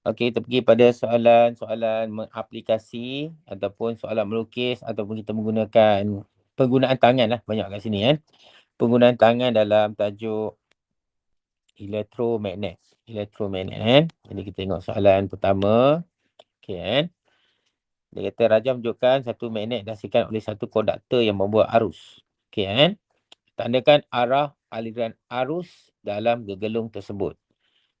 Okey, kita pergi pada soalan-soalan mengaplikasi ataupun soalan melukis ataupun kita menggunakan penggunaan tangan lah banyak kat sini kan. Penggunaan tangan dalam tajuk elektromagnet. Elektromagnet kan. Jadi kita tengok soalan pertama. Okey kan. Dia kata Raja menunjukkan satu magnet dihasilkan oleh satu konduktor yang membuat arus. Okey kan. Tandakan arah aliran arus dalam gegelung tersebut.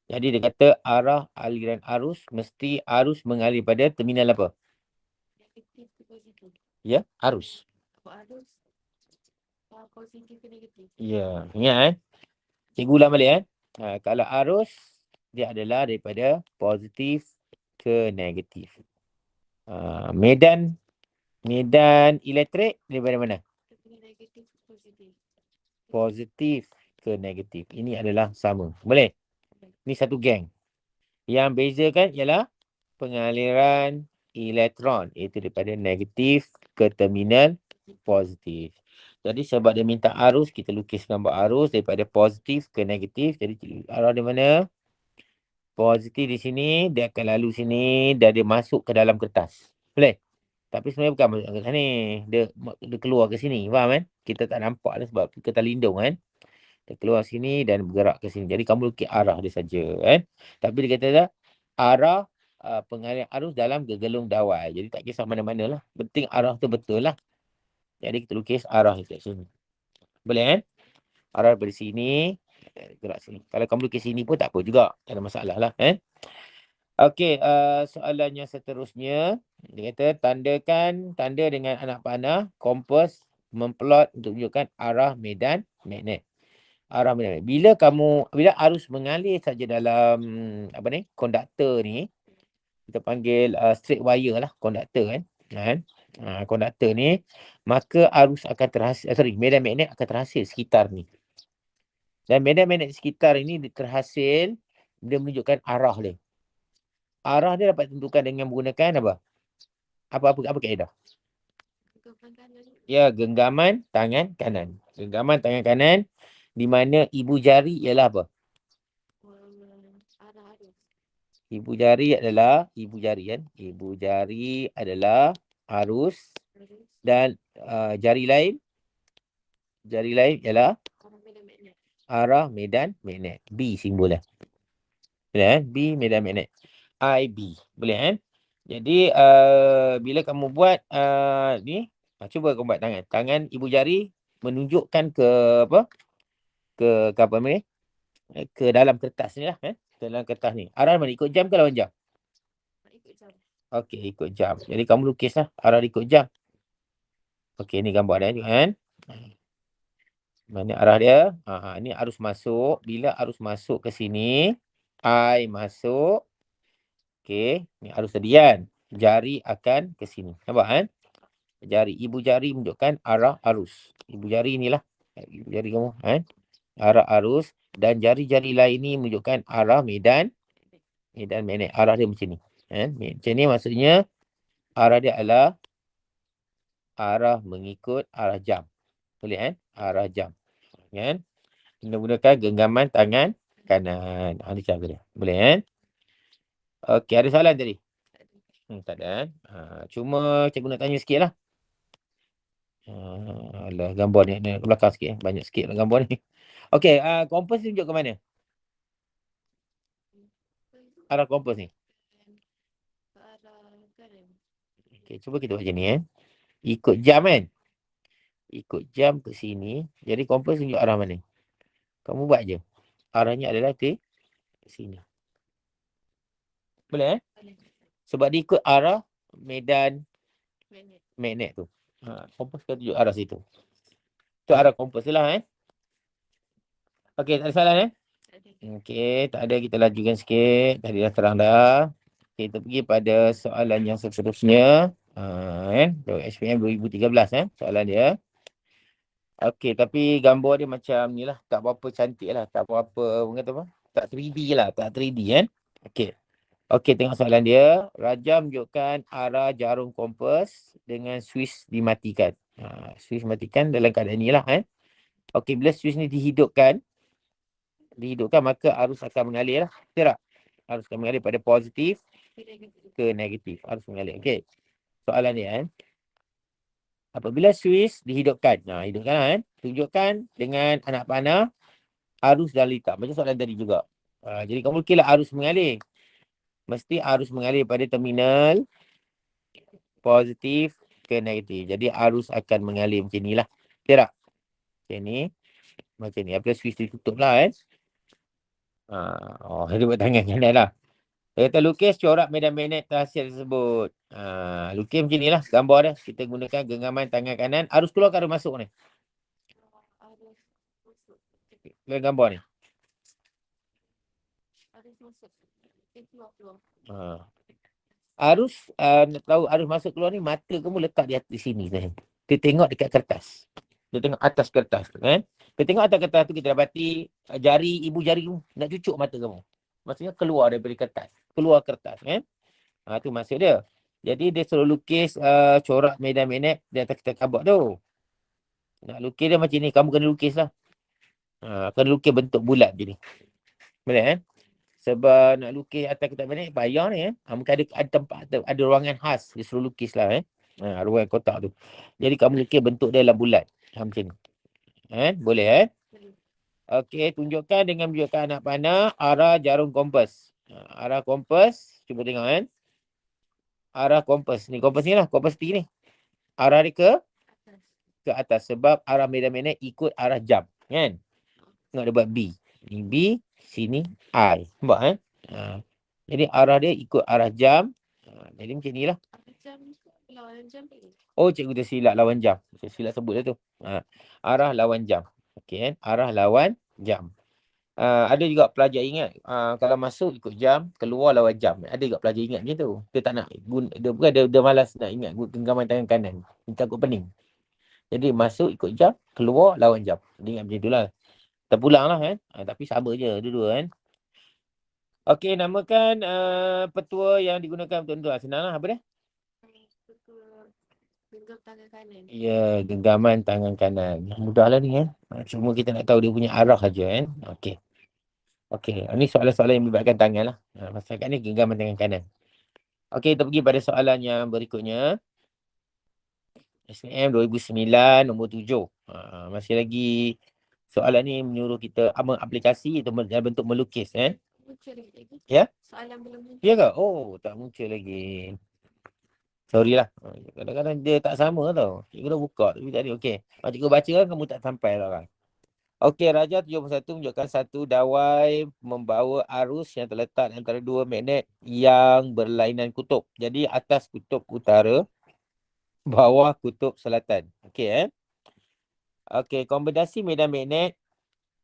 Jadi dia kata arah aliran arus mesti arus mengalir pada terminal apa? Negatif ke positif. Ya, arus. Apa arus? Positif ke negatif. Ya, ingat kan? Cikgu ulang balik kan? Kalau arus dia adalah daripada positif ke negatif. Medan elektrik daripada mana? Negatif ke positif. Positif ke negatif. Ini adalah sama. Boleh? Ini satu geng. Yang bezakan ialah pengaliran elektron, iaitu daripada negatif ke terminal positif. Jadi sebab dia minta arus, kita lukis gambar arus daripada positif ke negatif. Jadi arah di mana? Positif di sini, dia akan lalu sini dan dia masuk ke dalam kertas. Boleh? Tapi sebenarnya bukan masuk ke sini. Dia keluar ke sini. Faham kan? Kita tak nampak lah sebab kita lindung kan. Dia keluar sini dan bergerak ke sini. Jadi kamu lukis arah dia saja kan. Tapi dia kata dah arah pengaliran arus dalam gegelung dawai. Jadi tak kisah mana-mana lah. Penting arah tu betul lah. Jadi kita lukis arah kat sini. Boleh kan? Arah dari sini gerak sini. Kalau kamu lukis sini pun tak apa juga. Tak ada masalah lah kan. Okey, soalan yang seterusnya. Dia kata tanda dengan anak panah kompas memplot untuk menunjukkan arah medan magnet. Arah medan magnet. Bila arus mengalir saja dalam konduktor ni, kita panggil straight wire lah konduktor kan. Konduktor ni, maka arus akan terhasil, medan magnet akan terhasil sekitar ni. Dan medan magnet sekitar ini terhasil, dia menunjukkan arah dia. Arah dia dapat ditentukan dengan menggunakan apa? Apa kaedah? Ya, genggaman tangan kanan. Genggaman tangan kanan di mana ibu jari ialah apa? Arah arus. Ibu jari adalah kan? Ibu jari adalah arus dan jari lain ialah arah medan magnet. B simbolnya. Boleh kan? B medan magnet. IB. Boleh kan? Jadi bila kamu buat ni, cuba kamu buat tangan. Tangan ibu jari menunjukkan ke apa? Ke apa ni? Ke dalam kertas ni lah. Ke dalam kertas ni. Arah mana? Ikut jam ke lawan jam? Ikut jam. Okey, ikut jam. Jadi kamu lukislah arah ikut jam. Okey, ni gambar dia kan. Mana arah dia? Ni arus masuk. Bila arus masuk ke sini, I masuk. Okey, ni arus tadi kan. Jari akan ke sini. Nampak kan? Ibu jari menunjukkan arah arus. Ibu jari inilah. Ibu jari kamu kan. Arah arus. Dan jari-jari lain ni menunjukkan arah medan magnet. Arah dia macam ni. Macam ni maksudnya arah dia adalah arah mengikut arah jam. Boleh kan? Arah jam. Kan? Menggunakan genggaman tangan kanan. Ini cara dia. Boleh kan? Okey, ada soalan tadi? Tak ada kan? Cuma cikgu nak tanya sikit lah. Alah, gambar ni ke belakang sikit. Banyak sikit lah gambar ni. Okey, kompas tunjuk ke mana? Arah kompas ni. Arah kanan. Okey, cuba kita buat macam ni Ikut jam kan? Ikut jam ke sini. Jadi kompas tunjuk arah mana? Kamu buat je. Arahnya adalah ke sini. Boleh Sebab dia ikut arah medan magnet tu. Kompas kan tunjuk arah situ. Itu arah kompas lah Okey, tak ada soalan Okey, tak ada, kita lajukan sikit. Tadi dah terang dah. Okay, kita pergi pada soalan yang seterusnya. SPM 2013 soalan dia. Okey, tapi gambar dia macam ni lah. Tak berapa cantik lah. Tak berapa, kata apa? Tak 3D lah. Tak 3D Okey. Okey, tengok soalan dia. Raja menunjukkan arah jarum kompas dengan switch dimatikan. Switch matikan dalam keadaan ni lah. Okey, bila switch ni dihidupkan, maka arus akan mengalir lah. Betul tak? Arus akan mengalir pada positif Negatif. ke negatif. Arus mengalir. Okey. Soalan dia apabila Swiss dihidupkan. Hidupkan kan. Tunjukkan dengan anak panah arus dan litar. Macam soalan tadi juga. Jadi kamu lukislah arus mengalir. Mesti arus mengalir pada terminal positif ke negatif. Jadi arus akan mengalir macam ni lah. Okey tak? Macam ni. Macam ni. Apabila Swiss ditutup lah dia buat tangan kanan lah. Dia kata lukis corak medan magnet terhasil tersebut. Lukis macam ni lah gambar dia. Kita gunakan genggaman tangan kanan. Arus keluar ke arus masuk ni? Arus masuk. Lihat gambar ni. Arus masuk. Keluar. Arus, nak tahu arus masuk keluar ni, mata kamu letak di sini. Kita tengok dekat kertas. Kita tengok atas kertas tu kan. Kita tengok atas kertas tu, kita dapati ibu jari tu nak cucuk mata kamu. Maksudnya keluar daripada kertas. Keluar kertas kan. Tu maksud dia. Jadi dia suruh lukis corak medan magnet di atas kertas kabut tu. Nak lukis dia macam ni, kamu kena lukis lah. Kena lukis bentuk bulat je ni. Boleh kan? Sebab nak lukis atas kertas magnet payah ni mungkin ada tempat, ada ruangan khas dia suruh lukis lah ruangan kotak tu. Jadi kamu lukis bentuk dia lah bulat. Macam ni. Boleh Okey, tunjukkan dengan menunjukkan anak panah arah jarum kompas. Arah kompas, cuba tengok arah kompas. Ni kompas ni lah, kompas T ni. Arah dia ke atas sebab arah medan magnet ikut arah jam, kan? Tengok dia buat B. Ni B, sini I. Nampak jadi arah dia ikut arah jam. Jadi macam ni lah. Lawan jam. Oh, cikgu tersilap lawan jam. Saya silap sebut dia tu. Arah lawan jam. Okey kan? Arah lawan jam. Ada juga pelajar ingat kalau masuk ikut jam, keluar lawan jam. Ada juga pelajar ingat macam tu. Dia tak nak dia malas nak ingat genggaman tangan kanan. Dia takut pening. Jadi masuk ikut jam, keluar lawan jam. Dia ingat macam itulah. Terpulang lah kan. Tapi sama je dua-dua kan. Okey, namakan petua yang digunakan untuk tuan-tuan. Senang lah. Apa dia? Genggam tangan kanan. Ya, genggaman tangan kanan. Mudahlah ni kan. Cuma kita nak tahu dia punya arah saja kan. Okey. Ini soalan-soalan yang melibatkan tangan lah. Masyarakat ni genggaman tangan kanan. Okey, kita pergi pada soalan yang berikutnya. SNM 2009 nombor 7. Masih lagi soalan ni menyuruh kita mengaplikasi dalam bentuk melukis Muncul lagi. Ya? Soalan belum muncul. Ya ke? Oh, tak muncul lagi. Sorry lah. Kadang-kadang dia tak sama tau. Cikgu dah buka tapi tak ada. Okey. Cikgu baca kan kamu tak sampai lah kan. Okey, Raja 71 menunjukkan satu dawai membawa arus yang terletak antara dua magnet yang berlainan kutub. Jadi atas kutub utara, bawah kutub selatan. Okey Okey, kombinasi medan magnet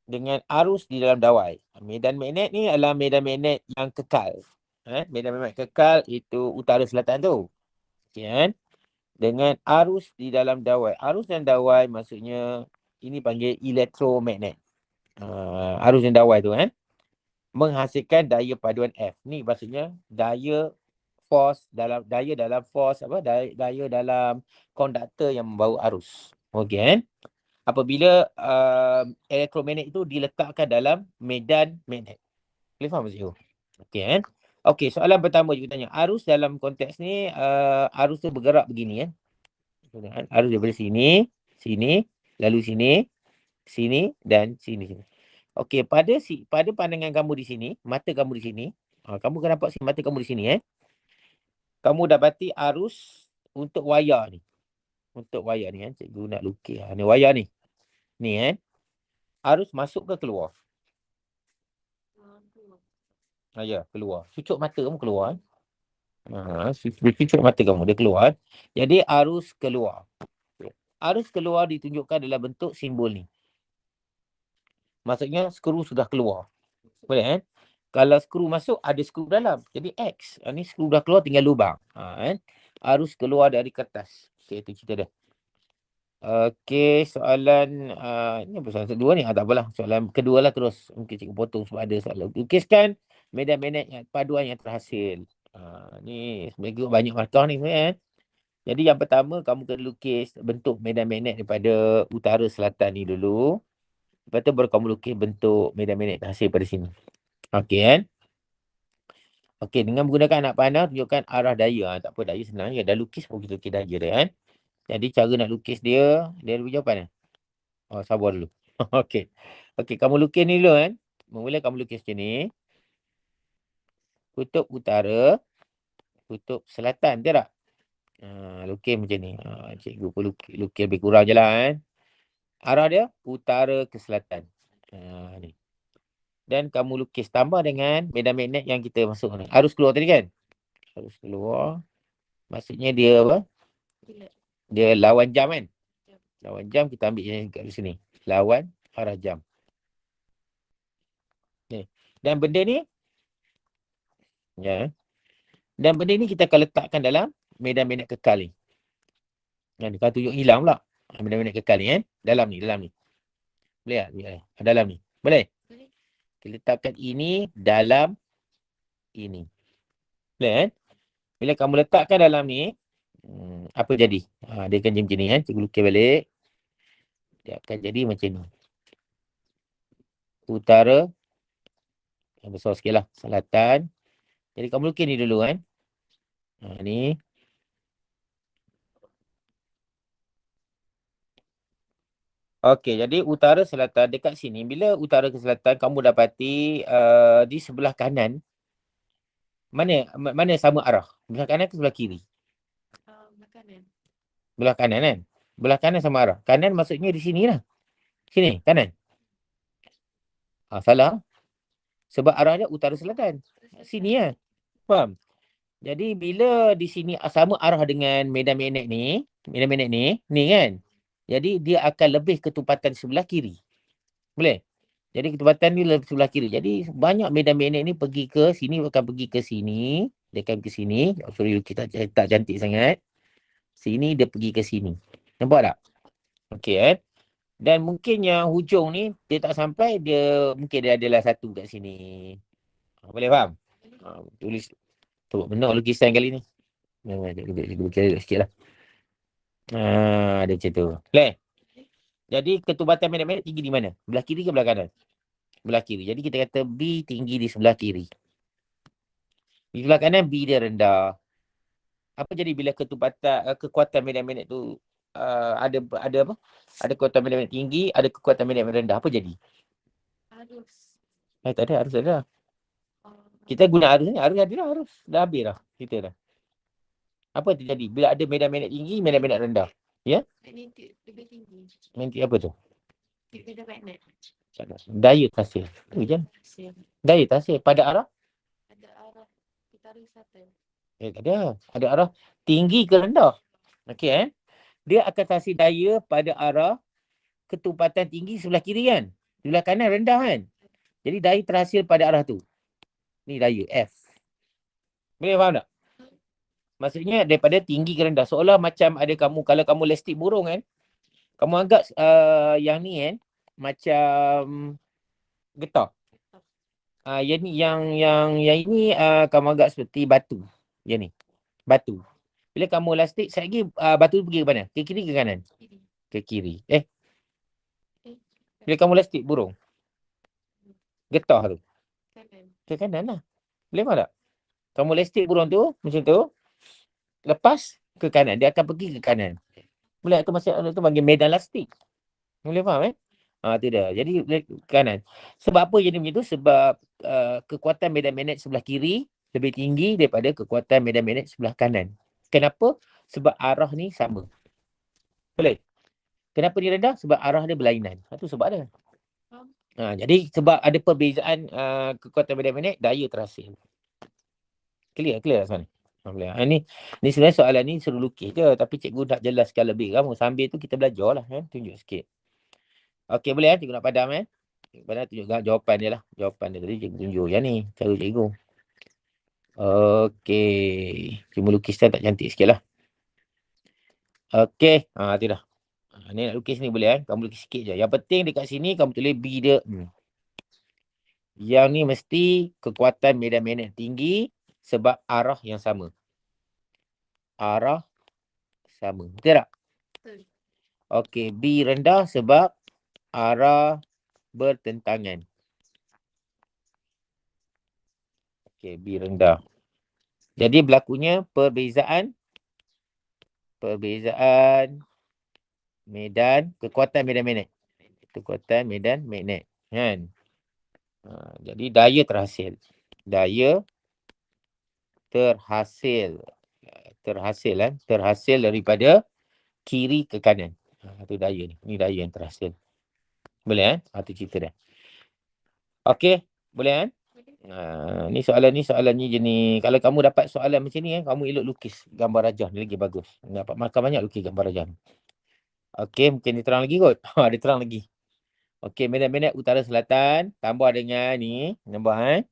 dengan arus di dalam dawai. Medan magnet ni adalah medan magnet yang kekal. Medan magnet kekal itu utara selatan tu. Okey dengan arus di dalam dawai. Arus dan dawai maksudnya ini panggil elektromagnet. Arus dan dawai tu menghasilkan daya paduan F. Ni maksudnya daya dalam force daya dalam konduktor yang membawa arus. Okey apabila elektromagnet itu diletakkan dalam medan magnet. Boleh faham tak cikgu? Okey Okey, soalan pertama cikgu tanya. Arus dalam konteks ni arus tu bergerak begini Arus daripada sini, lalu sini dan sini. Okey, pada pandangan kamu di sini, mata kamu di sini, kamu akan nampak mata kamu di sini kamu dapati arus untuk wayar ni. Untuk wayar ni cikgu nak lukis. Ni wayar ni. Ni arus masuk ke keluar? Ya, keluar. Cucuk mata kamu keluar. Cucuk mata kamu dia keluar. Jadi arus keluar. Arus keluar ditunjukkan dalam bentuk simbol ni. Maksudnya skru sudah keluar. Boleh Kalau skru masuk, ada skru dalam. Jadi X. Ni skru dah keluar, tinggal lubang. Arus keluar dari kertas. Okey, itu cerita dia. Okey, soalan ni apa soalan kedua ni? Tak apalah. Soalan kedua lah terus. Mungkin cikgu potong sebab ada soalan. Lukiskan medan magnet paduan yang terhasil. Ni sebenarnya banyak markah ni sebenarnya. Jadi yang pertama, kamu kena lukis bentuk medan magnet daripada utara selatan ni dulu. Lepas tu baru kamu lukis bentuk medan magnet terhasil pada sini. Okey Okey, dengan menggunakan anak panah tunjukkan arah daya. Tak apa, daya senang je. Dah lukis pun kita lukis daya dia kan. Jadi cara nak lukis dia ada jawapan. Oh, sabar dulu. Okey. Okey, kamu lukis ni dulu kan. Mula kamu lukis macam ni. Kutub utara, kutub selatan, betul tak? Lukis macam ni. Cikgu pun lukis lebih kurang je lah kan. Arah dia utara ke selatan. Ni. Dan kamu lukis tambah dengan medan magnet yang kita masuk ni. Arus keluar tadi kan? Arus keluar. Maksudnya dia apa? Bila? Dia lawan jam kan? Jam. Lawan jam kita ambil yang kat sini. Lawan arah jam. Ni. Dan benda ni. Ya. Dan benda ni kita akan letakkan dalam medan magnet kekal ni. Ni kalau tunjuk hilang pula. Medan magnet kekal ni kan? Dalam ni. Boleh tak? Boleh. Dalam ni. Boleh? Boleh. Kita letakkan ini dalam ini. Boleh kan? Bila kamu letakkan dalam ni, apa jadi? Dia akan jadi macam ni kan? Cikgu lukis balik. Dia akan jadi macam ni. Utara. Besar sikit lah. Selatan. Jadi kamu lukis ni dulu kan? Ni. Okey, jadi utara selatan dekat sini. Bila utara ke selatan, kamu dapati di sebelah kanan. Mana sama arah? Belah kanan ke sebelah kiri? Makanan. Belah kanan kan? Belah kanan sama arah. Kanan maksudnya di sini lah. Sini, kanan. Salah. Sebab arah dia utara selatan. Sini lah. Faham? Jadi bila di sini sama arah dengan medan magnet ni kan? Jadi dia akan lebih ketupatan sebelah kiri. Boleh? Jadi ketupatan ni lebih sebelah kiri. Jadi banyak medan magnet ni pergi ke sini, akan pergi ke sini. Dia akan ke sini. Sorry, kita tak cantik sangat. Sini dia pergi ke sini. Nampak tak? Okey kan? Dan mungkin yang hujung ni dia tak sampai, mungkin dia adalah satu kat sini. Boleh faham? Tulis. Tuh, benar lukisan kali ni. Cikgu sikit lah. Dia macam tu. Boleh? Jadi ketubatan magnet tinggi di mana? Belah kiri ke belah kanan? Belah kiri. Jadi kita kata B tinggi di sebelah kiri. Di sebelah kanan B dia rendah. Apa jadi bila kekuatan medan magnet tu ada apa? Ada kekuatan medan magnet tinggi, ada kekuatan medan magnet rendah. Apa jadi? Arus. Tak ada, arus ada. Kita guna arus ni, arus ada dah, arus. Dah habis dah. Kita dah. Apa terjadi? Bila ada medan magnet tinggi, medan magnet rendah. Ya? Magnetik lebih tinggi. Magnetik apa tu? Medan magnet. Daya tasir. Tu je. Daya tasir pada arah? Ada arah utara selatan. Tak ada. Ada arah tinggi ke rendah. Okey kan? Dia akan tasir daya pada arah ketupatan tinggi sebelah kiri kan? Sebelah kanan rendah kan? Jadi daya terhasil pada arah tu. Ni daya F. Boleh faham tak? Maksudnya daripada tinggi ke rendah. Seolah macam ada kamu, kalau kamu elastik burung kan, kamu anggap yang ni kan, macam getah. Yang ini kamu anggap seperti batu. Yang ni. Batu. Bila kamu elastik, sekejap lagi batu tu pergi ke mana? Ke kiri ke kanan? Kiri. Ke kiri. Bila kamu elastik burung, getah tu. Kanan. Ke kanan lah. Boleh faham tak? Kamu elastik burung tu, macam tu. Lepas ke kanan. Dia akan pergi ke kanan. Boleh tu maksud tu bagi medan elastik. Boleh faham tu dah. Jadi kanan. Sebab apa jadi macam tu? Sebab kekuatan medan magnet sebelah kiri lebih tinggi daripada kekuatan medan magnet sebelah kanan. Kenapa? Sebab arah ni sama. Boleh? Kenapa ni rendah? Sebab arah dia berlainan. Itu sebab dia. Jadi sebab ada perbezaan kekuatan medan magnet, daya terhasil. Clear tak soalan ni? Ni sebenarnya soalan ni suruh lukis je. Tapi cikgu nak jelaskan lebih kamu. Sambil tu kita belajar lah kan. Tunjuk sikit. Okey, boleh cikgu nak padam Padam tunjuk jawapan dia lah. Jawapan dia tadi cikgu tunjuk yang ni. Cara cikgu. Okey. Cuma lukisan tak cantik sikit lah. Okey. Tu dah. Ni nak lukis ni boleh kan. Kamu lukis sikit je. Yang penting dekat sini kamu tulis B dia. Yang ni mesti kekuatan medan magnet tinggi sebab arah yang sama. Arah sama. Betul tak? Betul. Okey. B rendah sebab arah bertentangan. Okey. B rendah. Jadi berlakunya perbezaan medan, kekuatan medan magnet. Kekuatan medan magnet. Kan? Jadi daya terhasil. Daya terhasil. Terhasil daripada kiri ke kanan. Itu daya ni. Ni daya yang terhasil. Boleh Itu cerita dia. Okey. Boleh ni soalannya jenis, kalau kamu dapat soalan macam ni kamu elok lukis gambar rajah ni lagi bagus. Dapat markah banyak lukis gambar rajah. Okey, mungkin dia terang lagi kot. Dia terang lagi. Okey, medan-medan utara selatan tambah dengan ni, nampak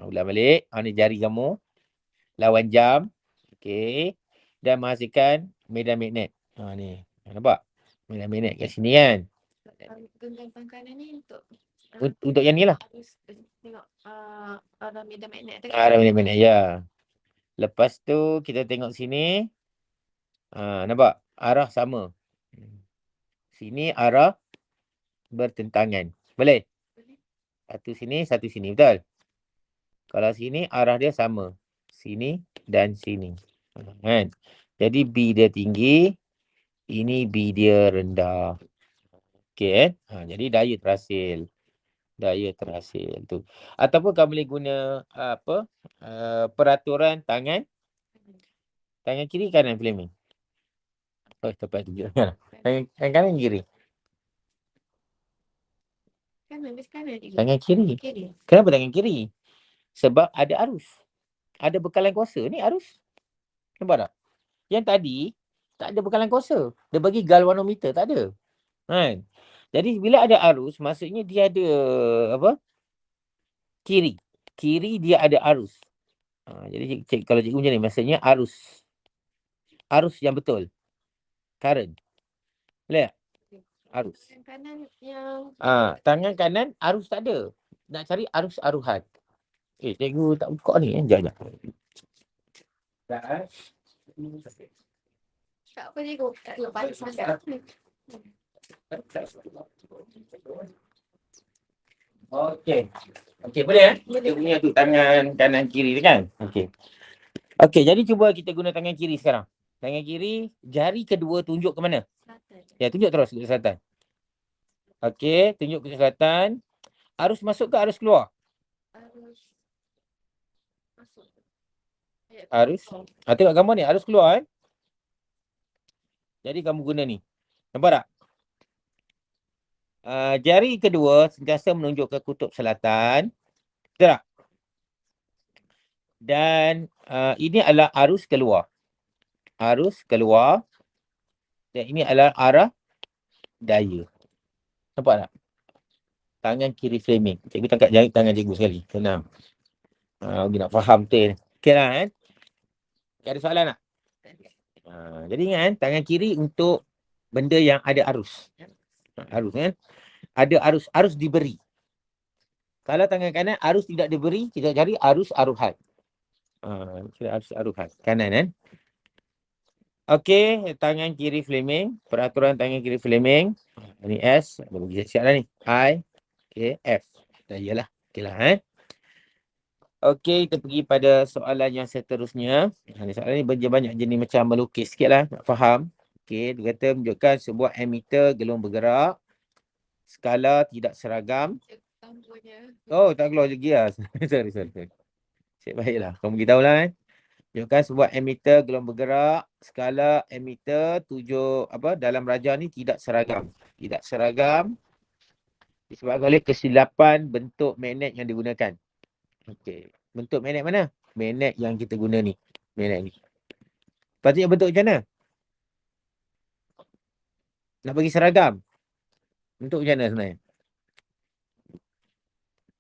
ulang balik. Ni jari kamu lawan jam. Okey. Dan menghasilkan medan magnet. Ni. Nampak? Medan magnet kat sini kan. Genggam kanan ni Untuk yang ni lah. harus tengok arah medan magnet tu. Arah medan magnet, ya. Lepas tu kita tengok sini. Nampak? Arah sama. Sini arah bertentangan. Boleh? Satu sini, betul? Kalau sini arah dia sama. Sini dan sini. Kan? Jadi B dia tinggi, ini B dia rendah. Okey jadi daya terhasil. Daya terhasil tu. Ataupun kamu boleh guna peraturan tangan kiri kanan Fleming. Tepat tunjuk. Tangan kanan kiri. Tangan kiri. Kenapa tangan kiri? Sebab ada arus. Ada bekalan kuasa. Ni arus. Nampak tak? Yang tadi tak ada bekalan kuasa. Dia bagi galvanometer, tak ada. Kan? Jadi bila ada arus, maksudnya dia ada kiri. Kiri dia ada arus. Jadi kalau cikgu macam ni, maksudnya arus. Arus yang betul. Current. Boleh tak? Arus. Tangan kanan arus tak ada. Nak cari arus aruhan. Cikgu tak buka ni. Sekejap. Tak apa cikgu. Tak lepas sangat. Okey, boleh Kita punya tu tangan kanan kiri tu kan? Okey, jadi cuba kita guna tangan kiri sekarang. Tangan kiri, jari kedua tunjuk ke mana? Selatan. Ya, tunjuk terus ke selatan. Okey, tunjuk ke selatan. Arus masuk ke arus keluar? Arus masuk. Arus. Tengok gambar ni, arus keluar Jadi kamu guna ni. Nampak tak? Jari kedua sentiasa menunjuk ke kutub selatan. Betul tak? Dan ini adalah arus keluar. Arus keluar. Dan ini adalah arah daya. Nampak tak? Tangan kiri Fleming. Cikgu tangkap jari tangan cikgu sekali. Senang. Nak faham betul. Okey lah ada soalan tak? Jadi ingat tangan kiri untuk benda yang ada arus. Arus kan? Ada arus. Arus diberi. Kalau tangan kanan arus tidak diberi, kita cari arus aruhan. Arus aruhan. Kanan kan? Okey, tangan kiri Fleming. Peraturan tangan kiri Fleming. Ini S. Siap dah ni. I. Okay, F. Dah iyalah. Okey lah Okey, kita pergi pada soalan yang seterusnya. Soalan ni banyak jenis macam melukis sikit lah. Nak faham. Okey, dia kata menunjukkan sebuah emitter gelung bergerak. Skala tidak seragam. Tak keluar lagi lah. Sorry. Cik baiklah. Kamu beritahu lah Tunjukkan sebuah emitter gelung bergerak. Skala emitter dalam rajah ni tidak seragam. Tidak seragam disebabkan oleh kesilapan bentuk magnet yang digunakan. Okey. Bentuk magnet mana? Magnet yang kita guna ni. Magnet ni. Patutnya bentuk macam mana? Nak bagi seragam. Bentuk macam mana sebenarnya?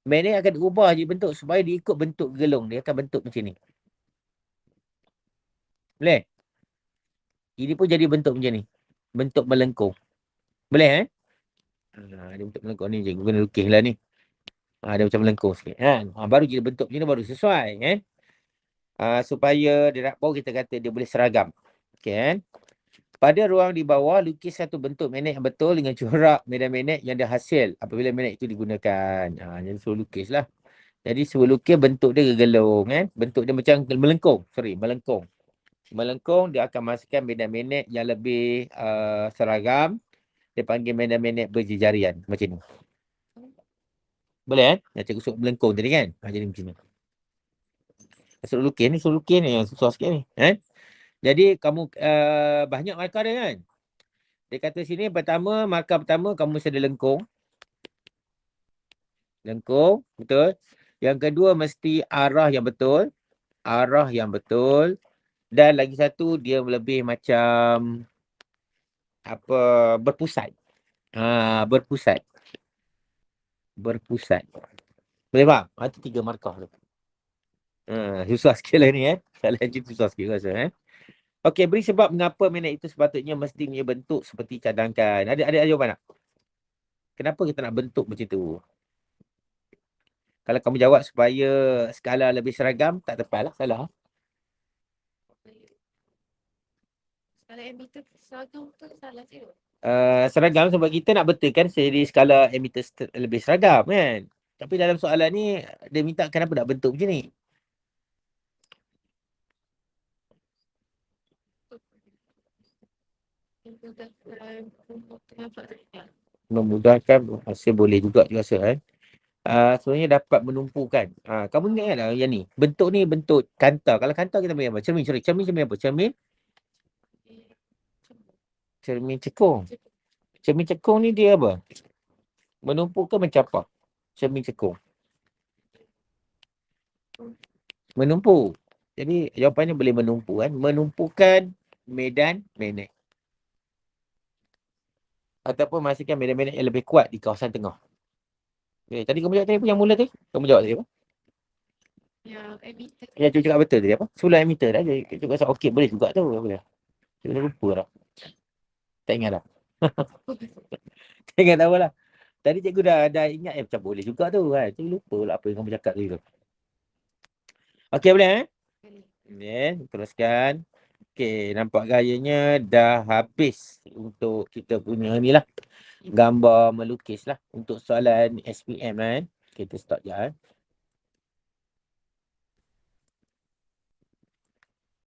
Magnet akan ubah je bentuk supaya dia ikut bentuk gelung. Dia akan bentuk macam ni. Boleh? Ini pun jadi bentuk macam ni. Bentuk melengkung. Boleh dia bentuk melengkung ni. Cikgu guna lukis lah ni. Dia macam melengkung sikit kan. Baru jadi bentuk macam ni baru sesuai kan. Supaya dia baru kita kata dia boleh seragam. Okey kan. Pada ruang di bawah, lukis satu bentuk magnet yang betul dengan corak medan magnet yang dihasil apabila magnet itu digunakan. Jadi suruh lukis lah. Jadi sebuah lukis bentuk dia gegelung kan. Bentuk dia macam melengkung. Melengkung. Melengkung dia akan masukkan medan magnet yang lebih seragam. Dia panggil medan magnet berjejarian. Macam ni. Boleh kan? Yang cikgu sebut melengkung tadi kan? Jadi macam ni. Suruh lukis ni yang susah sikit ni. Jadi kamu banyak markah dia kan? Dia kata sini markah pertama kamu mesti ada lengkung. Lengkung, betul. Yang kedua mesti arah yang betul. Arah yang betul. Dan lagi satu dia lebih macam berpusat. Berpusat. Berpusat. Boleh faham? Itu 3 markah tu. Susah sikit lah ni Soalan macam susah sikit rasa Okey, beri sebab mengapa magnet itu sepatutnya mesti punya bentuk seperti cadangkan. Ada jawapan tak? Kenapa kita nak bentuk macam tu? Kalau kamu jawab supaya skala lebih seragam, tak tepat lah, salah. Kalau emitter seragam tu salah je. Seragam sebab kita nak betulkan seri skala emitter lebih seragam kan. Tapi dalam soalan ni, dia minta kenapa nak bentuk macam ni. Memudahkan hasil boleh juga rasa kan. Sebenarnya dapat menumpukan. Kamu ingat tak yang ni? Bentuk ni bentuk kanta. Kalau kanta kita panggil apa? Cermin apa? Cermin cekung. Cermin cekung ni dia apa? Menumpukan macam apa? Cermin cekung. Menumpu. Jadi jawapannya boleh menumpu kan. Menumpukan medan magnet. Ataupun menghasilkan medan magnet yang lebih kuat di kawasan tengah. Okay, tadi kamu jawab tadi yang mula tadi? Kamu jawab tadi apa? Yang emitter. Yang cikgu cakap betul tadi apa? Sebelum emitter dah. Cikgu rasa okey boleh juga tu. Boleh. Cikgu lupa dah. Tak ingat dah. Tak ingat tak apalah. Tadi cikgu dah ingat macam boleh juga tu kan. Cikgu lupa lah apa yang kamu cakap tadi tu. Okey boleh teruskan. Okey, nampak gayanya dah habis untuk kita punya ni lah. Gambar melukis lah. Untuk soalan SPM lah Kita start je